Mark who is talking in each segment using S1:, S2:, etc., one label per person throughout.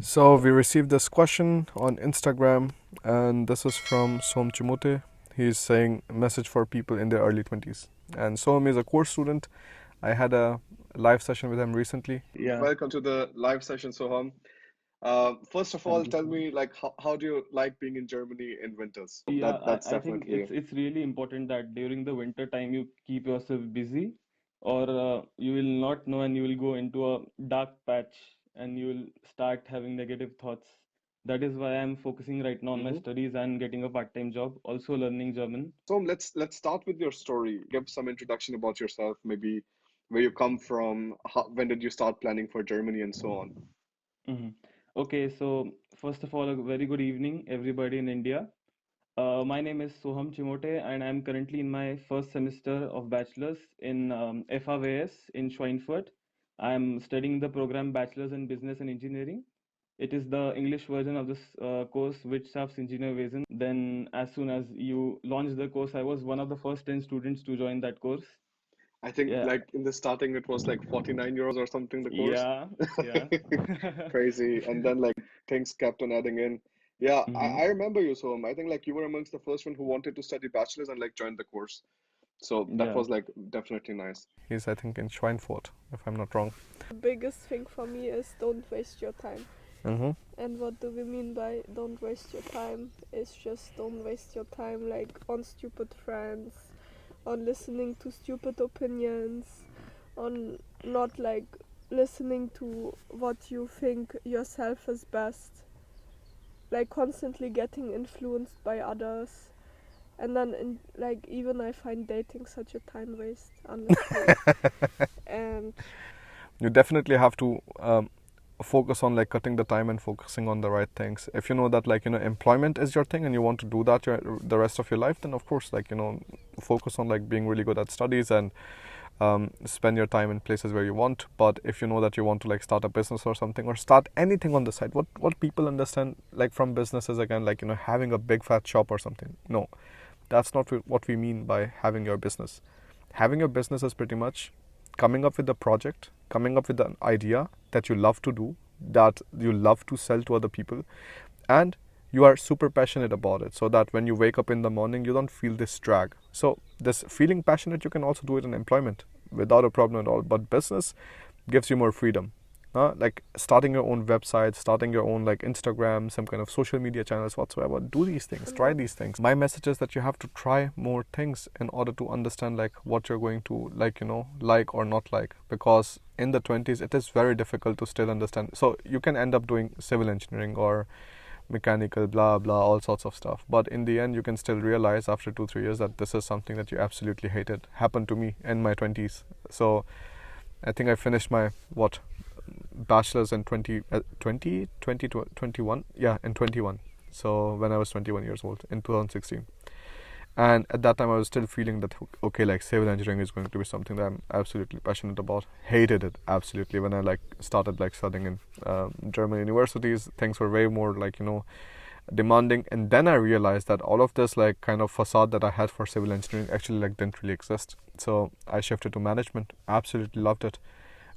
S1: So we received this question on Instagram, and this is from Som Chimote. He's saying message for people in their early 20s. And Som is a course student. I had a live session with him recently.
S2: Yeah,
S1: Welcome to the live session, Soham. First of all,
S2: thank you
S1: tell
S2: so much.
S1: me like how do you like being in Germany in winters?
S2: Yeah,
S1: That's
S2: I think
S1: definitely
S2: it's really important that during the winter time you keep yourself busy, or you will not know and you will go into a dark patch and you will start having negative thoughts. That is why I'm focusing right now on my
S1: hmm
S2: studies and getting a part-time job, also learning German.
S1: So let's start with your story. Give some introduction about yourself, maybe where you come from, when did you start planning for Germany, and so on.
S2: hmm Okay, so first of all, a very good evening, everybody in India. My name is Soham Chimote, and I'm currently in my first semester of bachelor's in FAWS in Schweinfurt. I'm studying the program Bachelor's in Business and Engineering. It is the English version of this course, Wirtschaftsingenieurwesen. Then, as soon as you launch the course, I was one of the first 10 students to join that course.
S1: I think
S2: Yeah,
S1: like in the starting it was like 49 euros or something the course.
S2: yeah, yeah.
S1: Crazy. And then like things kept on adding in. Yeah,
S2: hmm
S1: I remember you, Soham. I think like you were amongst the first one who wanted to study bachelor's and like joined the course. So that
S2: Yeah.
S1: was like definitely nice. He's, I think, in Schweinfurt, if I'm not wrong.
S3: The biggest thing for me is don't waste your time.
S1: Mm-hmm.
S3: And what do we mean by don't waste your time? It's just don't waste your time like on stupid friends, on listening to stupid opinions, on not like listening to what you think yourself is best. Like constantly getting influenced by others. And then like even I find dating such a time waste, honestly. And
S1: You definitely have to focus on like cutting the time and focusing on the right things. If you know that like employment is your thing and you want to do that the rest of your life, then of course like focus on like being really good at studies and spend your time in places where you want. But if you know that you want to like start a business or something or start anything on the side, what people understand like from businesses again, like having a big fat shop or something. No, that's not what we mean by having your business. Having your business is pretty much coming up with a project, coming up with an idea that you love to do, that you love to sell to other people, and you are super passionate about it, so that when you wake up in the morning you don't feel this drag. So this feeling passionate, you can also do it in employment without a problem at all, but business gives you more freedom. Like starting your own website, starting your own like Instagram, some kind of social media channels whatsoever. Do these things, try these things. My message is that you have to try more things in order to understand like what you're going to like, like or not like. Because in the 20s, it is very difficult to still understand. So you can end up doing civil engineering or mechanical, blah blah, all sorts of stuff. But in the end, you can still realize after 2-3 years that this is something that you absolutely hated. Happened to me in my 20s. So I think I finished my bachelor's in 21, yeah, in 21. So when I was 21 years old in 2016, and at that time I was still feeling that okay, like civil engineering is going to be something that I'm absolutely passionate about. Hated it absolutely when I like started like studying in German universities. Things were way more like demanding, and then I realized that all of this like kind of facade that I had for civil engineering actually like didn't really exist. So I shifted to management. Absolutely loved it.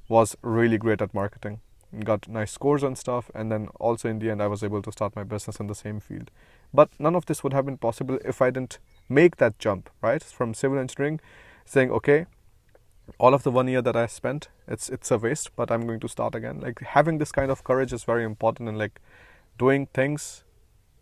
S1: Was really great at marketing, got nice scores and stuff, and then also in the end I was able to start my business in the same field. But none of this would have been possible if I didn't make that jump, right, from civil engineering, saying okay, all of the 1 year that I spent, it's a waste, but I'm going to start again. Like having this kind of courage is very important, and like doing things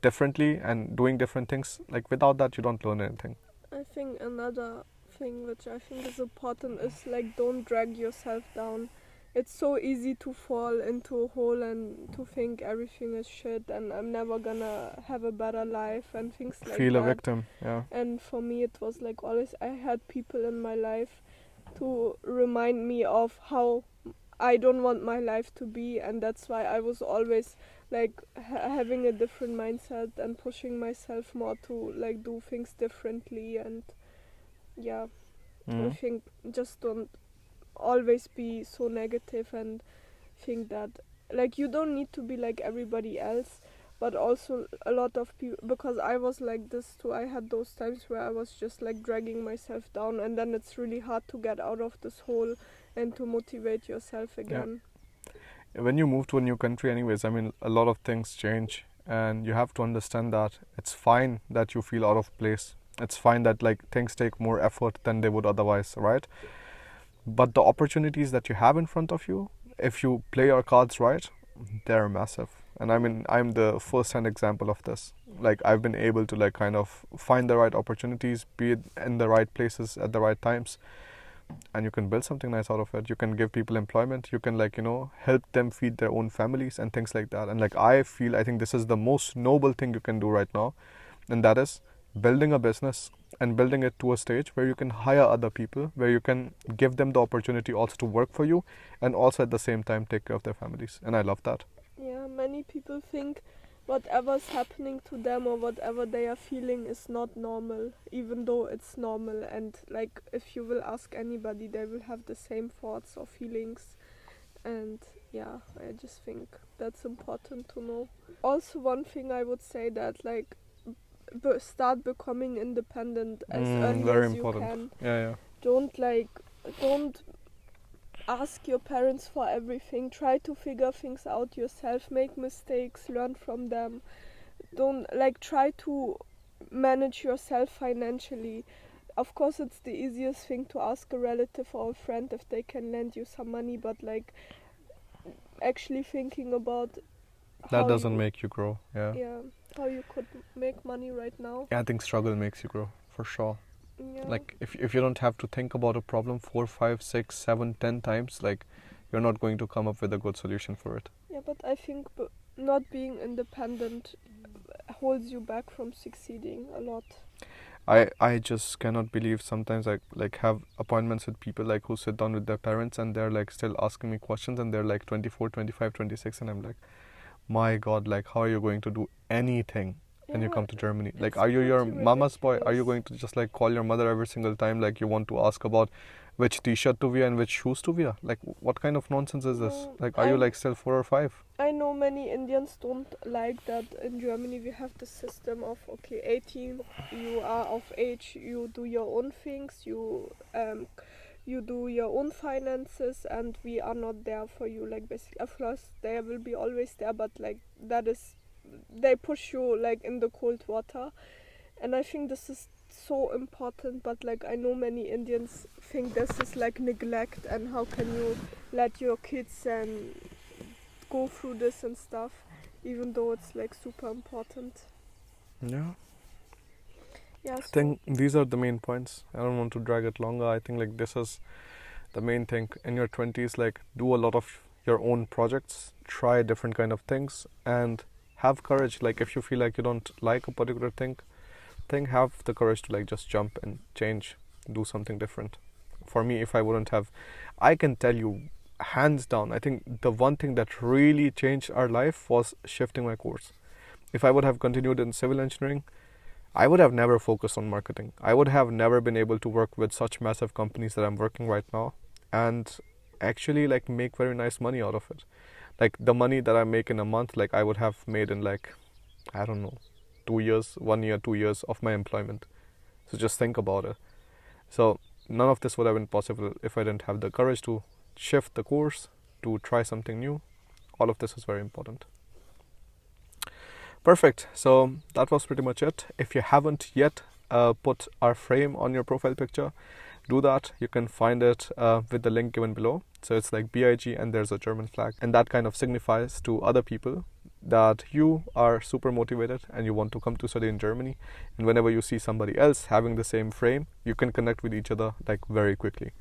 S1: differently and doing different things, like without that you don't learn anything.
S3: I think another thing which I think is important is like don't drag yourself down. It's so easy to fall into a hole and to think everything is shit and I'm never gonna have a better life and things like
S1: Feel a
S3: that.
S1: victim, yeah.
S3: And for me it was like always I had people in my life to remind me of how I don't want my life to be, and that's why I was always like having a different mindset and pushing myself more to like do things differently. And yeah, I
S1: Mm.
S3: think just don't always be so negative and think that like you don't need to be like everybody else. But also a lot of people, because I was like this too, I had those times where I was just like dragging myself down, and then it's really hard to get out of this hole and to motivate yourself
S1: Yeah.
S3: again.
S1: when you move to a new country anyways, I mean, a lot of things change, and you have to understand that it's fine that you feel out of place. It's fine that like things take more effort than they would otherwise, right? But the opportunities that you have in front of you, if you play your cards right, they're massive. And I mean, I'm the first-hand example of this. Like, I've been able to like kind of find the right opportunities, be it in the right places at the right times, and you can build something nice out of it. You can give people employment. You can like, you know, help them feed their own families and things like that. And like, I think this is the most noble thing you can do right now, and that is building a business and building it to a stage where you can hire other people, where you can give them the opportunity also to work for you, and also at the same time take care of their families. And I love that.
S3: Yeah, many people think whatever's happening to them or whatever they are feeling is not normal, even though it's normal. And like, if you will ask anybody, they will have the same thoughts or feelings. And yeah, I just think that's important to know. Also, one thing I would say that like start becoming independent as early
S1: very
S3: as
S1: important.
S3: you can.
S1: Yeah.
S3: Don't ask your parents for everything. Try to figure things out yourself. Make mistakes, learn from them. Don't like try to manage yourself financially. Of course, it's the easiest thing to ask a relative or a friend if they can lend you some money, but like actually thinking about
S1: That doesn't make you grow. Yeah.
S3: How you could make money right now.
S1: Yeah, I think struggle makes you grow for sure.
S3: Yeah.
S1: Like if you don't have to think about a problem 4, 5, 6, 7, 10 times, like you're not going to come up with a good solution for it.
S3: Yeah, but I think not being independent holds you back from succeeding a lot.
S1: I just cannot believe sometimes I like have appointments with people like who sit down with their parents and they're like still asking me questions, and they're like 24, 25, 26, and I'm like, my God, like how are you going to do anything when you come to Germany? Like, are you your mama's boy? Are you going to just like call your mother every single time like you want to ask about which t-shirt to wear and which shoes to wear? Like, what kind of nonsense is this? Like, are you like still 4 or 5?
S3: I know many Indians don't like that in Germany we have the system of, okay, 18, you are of age, you do your own things, you do your own finances, and we are not there for you. Like, basically, of course, they will be always there, but like that is, they push you like in the cold water, and I think this is so important. But like, I know many Indians think this is like neglect, and how can you let your kids go through this and stuff, even though it's like super important.
S1: Yeah.
S3: Yeah,
S1: I think these are the main points. I don't want to drag it longer. I think like this is the main thing. In your 20s, like do a lot of your own projects, try different kind of things, and have courage. Like if you feel like you don't like a particular thing, have the courage to like just jump and change, do something different. For me, if I wouldn't have, I can tell you hands down, I think the one thing that really changed our life was shifting my course. If I would have continued in civil engineering, I would have never focused on marketing. I would have never been able to work with such massive companies that I'm working right now and actually like make very nice money out of it. Like the money that I make in a month, like I would have made in like, I don't know, 2 years, 1 year, 2 years of my employment. So just think about it. So none of this would have been possible if I didn't have the courage to shift the course, to try something new. All of this is very important. Perfect. So that was pretty much it. If you haven't yet put our frame on your profile picture, do that. You can find it with the link given below. So it's like BIG and there's a German flag, and that kind of signifies to other people that you are super motivated and you want to come to study in Germany. And whenever you see somebody else having the same frame, you can connect with each other like very quickly.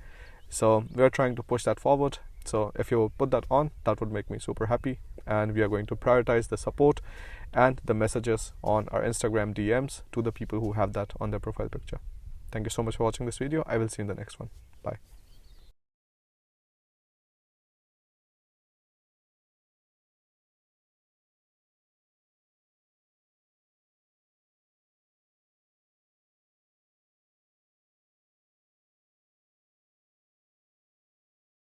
S1: So we're trying to push that forward. So if you put that on, that would make me super happy. And we are going to prioritize the support and the messages on our Instagram DMs to the people who have that on their profile picture. Thank you so much for watching this video. I will see you in the next one. Bye.